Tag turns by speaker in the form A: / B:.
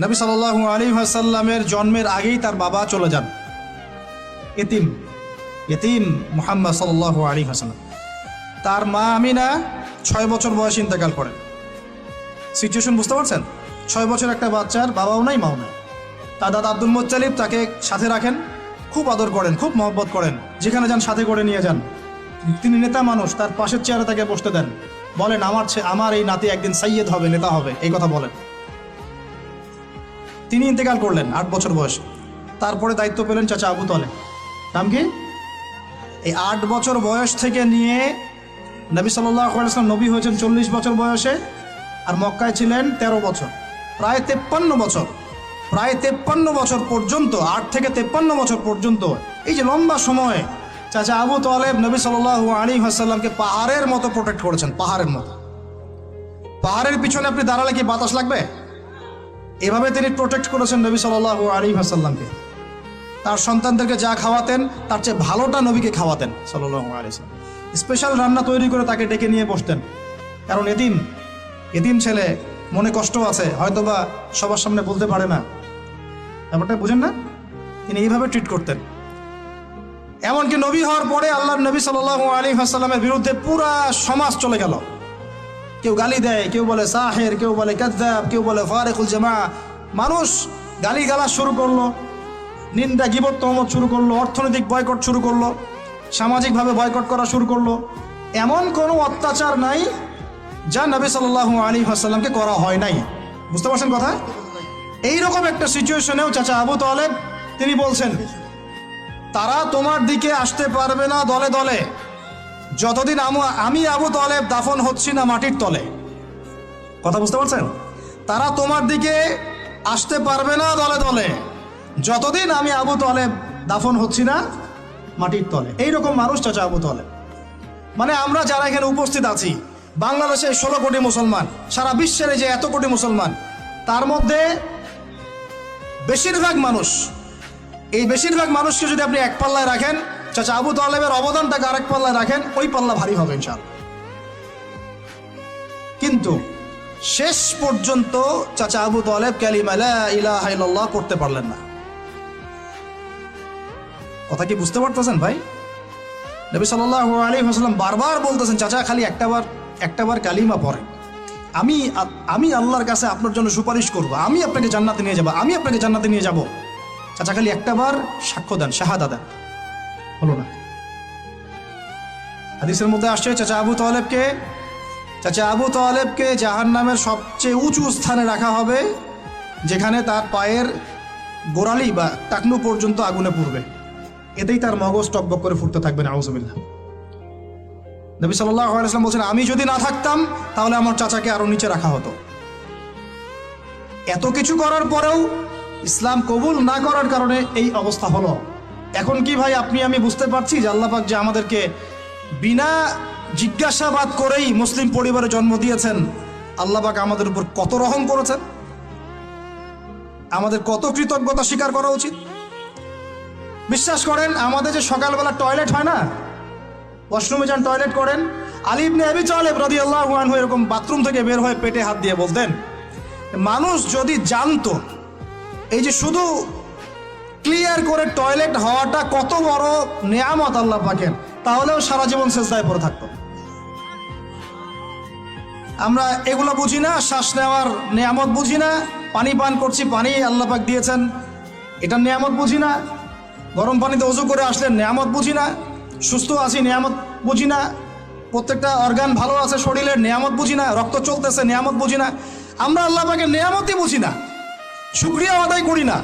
A: নবী সাল্লাল্লাহু আলাইহি ওয়াসাল্লামের জন্মের আগেই তার বাবা চলে যান, ইতিম মুহাম্মদ সাল্লাল্লাহু আলাইহি ওয়াসাল্লাম। তার মা আমিনা 6 বছর বয়সে ইন্তেকাল করেন। সিচুয়েশন বুঝতে পারছেন? 6 বছর একটা বাচ্চার বাবাও নাই মাও নাই। তার দাদা আব্দুল মুত্তালিব তাকে সাথে রাখেন, খুব আদর করেন, খুব মহব্বত করেন, যেখানে যান সাথে করে নিয়ে যান। তিনি নেতা মানুষ, তার পাশের চেয়ারে তাকে বসতে দেন, বলেন আমার এই নাতি একদিন সাইয়্যেদ হবে, নেতা হবে, এই কথা বলেন। তিনি ইন্তেকাল করলেন 8 বছর বয়সে। তারপরে দায়িত্ব পেলেন চাচা আবু তালেব। নাম কি? এই 8 বছর বয়স থেকে নিয়ে নবী সাল্লাল্লাহু আলাইহি ওয়াসাল্লাম নবী হয়েছেন 40 বছর বয়সে, আর মক্কায় ছিলেন 13 বছর, প্রায় 53 বছর। প্রায় 53 বছর পর্যন্ত, 8 থেকে 53 বছর পর্যন্ত, এই যে লম্বা সময় চাচা আবু তালেব নবী সাল্লাল্লাহু আলাইহি ওয়াসাল্লামকে পাহাড়ের মতো প্রোটেক্ট করেছেন, পাহাড়ের মতো। পাহাড়ের পিছনে আপনি দাঁড়ালে কি বাতাস লাগবে? এভাবে তিনি প্রোটেক্ট করেছেন নবী সাল্লাল্লাহু আলাইহি ওয়াসাল্লামকে। তার সন্তানদেরকে যা খাওয়াতেন তার চেয়ে ভালোটা নবীকে খাওয়াতেন সাল্লাল্লাহু আলাইহি ওয়াসাল্লাম। স্পেশাল রান্না তৈরি করে তাকে ডেকে নিয়ে বসতেন, কারণ এতিম ছেলে, মনে কষ্ট আছে, হয়তোবা সবার সামনে বলতে পারে না, ব্যাপারটা বুঝেন না? তিনি এইভাবে ট্রিট করতেন। এমনকি নবী হওয়ার পরে আল্লাহর নবী সাল্লাল্লাহু আলাইহি ওয়াসাল্লামের বিরুদ্ধে পুরা সমাজ চলে গেল। কেউ গালি দেয়, কেউ বলে সাহের, কেউ বলে কাযযাব, কেউ বলে ফারিকুল জামা। মানুষ গালিগালাজ শুরু করলো, নিন্দা গীবত তহমত শুরু করলো, অর্থনৈতিক বয়কট শুরু করলো, সামাজিকভাবে বয়কট করা শুরু করলো। এমন কোনো অত্যাচার নাই যা নবী সাল্লাল্লাহু আলাইহি ওয়াসাল্লামকে করা হয় নাই। বুঝতে পারছেন কথা? এইরকম একটা সিচুয়েশনেও চাচা আবু তালেব তিনি বলছেন, তারা তোমার দিকে আসতে পারবে না দলে দলে যতদিন আমি আবু তালেব দাফন হচ্ছি না মাটির তলে। কথা বুঝতে পারছেন? তারা তোমার দিকে আসতে পারবে না দলে দলে যতদিন আমি আবু তালেব দাফন হচ্ছি না মাটির তলে। এইরকম মানুষ চাচা আবু তালেব। মানে আমরা যারা এখানে উপস্থিত আছি, বাংলাদেশে 16 কোটি মুসলমান, সারা বিশ্বের যে এত কোটি মুসলমান, তার মধ্যে বেশিরভাগ মানুষ, এই বেশিরভাগ মানুষকে যদি আপনি এক পাল্লায় রাখেন, চাচা আবু তালেবের অবদানটাকে আরেক পাল্লায় রাখেন, ওই পাল্লা ভারী হবে ইনশাআল্লাহ। কিন্তু শেষ পর্যন্ত চাচা আবু তালেব কালিমা লা ইলাহা ইল্লাল্লাহ করতে পারলেন না। কথা কি বুঝতে পারতেছেন ভাই? নবী সাল্লাল্লাহু আলাইহি ওয়াসাল্লাম বারবার বলতেছেন, চাচা খালি একটাবার কালিমা পড়েন, আমি আল্লাহর কাছে আপনার জন্য সুপারিশ করব, আমি আপনাকে জান্নাতে নিয়ে যাব, আমি আপনাকে জান্নাতে নিয়ে যাব। চাচা খালি একটাবার সাক্ষ্য দেন, শাহাদা দেন, হলো না। হাদিসের মধ্যে আসছে চাচা আবু তালেবকে জাহান্নামের সবচেয়ে উঁচু স্থানে রাখা হবে, যেখানে তার পায়ের গোড়ালি বা টাকনু পর্যন্ত আগুনে পুড়বে, এতেই তার মগজ টকবক করে ফুটতে থাকবে। নাউযুবিল্লাহ। নবী সাল্লাল্লাহু আলাইহি ওয়াসাল্লাম বলছেন, আমি যদি না থাকতাম তাহলে আমার চাচাকে আরো নিচে রাখা হতো। এত কিছু করার পরেও ইসলাম কবুল না করার কারণে এই অবস্থা হলো। এখন কি ভাই আপনি আমি বুঝতে পারছি যে আল্লাহ পাক যে আমাদেরকে বিনা জিজ্ঞাসাবাদ করেই মুসলিম পরিবারে জন্ম দিয়েছেন, আল্লাহ পাক আমাদের উপর কত রহম করেছেন, আমাদের কত কৃতজ্ঞতা স্বীকার করা উচিত। বিশ্বাস করেন, আমাদের যে সকালবেলা টয়লেট হয় না, ওয়াশরুমে যান, টয়লেট করেন, আলী ইবনে আবি তালেব রাদিয়াল্লাহু আনহু এরকম বাথরুম থেকে বের হয়ে পেটে হাত দিয়ে বলতেন, মানুষ যদি জানতো এই যে শুধু ক্লিয়ার করে টয়লেট হওয়াটা কত বড় নেয়ামত আল্লাহ পাকের, তাহলেও সারা জীবন সেজদায় পড়ে থাকতো। আমরা এগুলো বুঝি না, শ্বাস নেওয়ার নেয়ামত বুঝি না, পানি পান করছি, পানি আল্লাহ পাক দিয়েছেন, এটা নেয়ামত বুঝি না, গরম পানিতে ওযু করে আসলেন নেয়ামত বুঝি না, সুস্থ আছি নেয়ামত বুঝি না, প্রত্যেকটা অর্গান ভালো আছে শরীরের নেয়ামত বুঝি না, রক্ত চলতেছে নেয়ামত বুঝি না। আমরা আল্লাহ পাকের নেয়ামতই বুঝি না, শুকরিয়া আদায় করি না।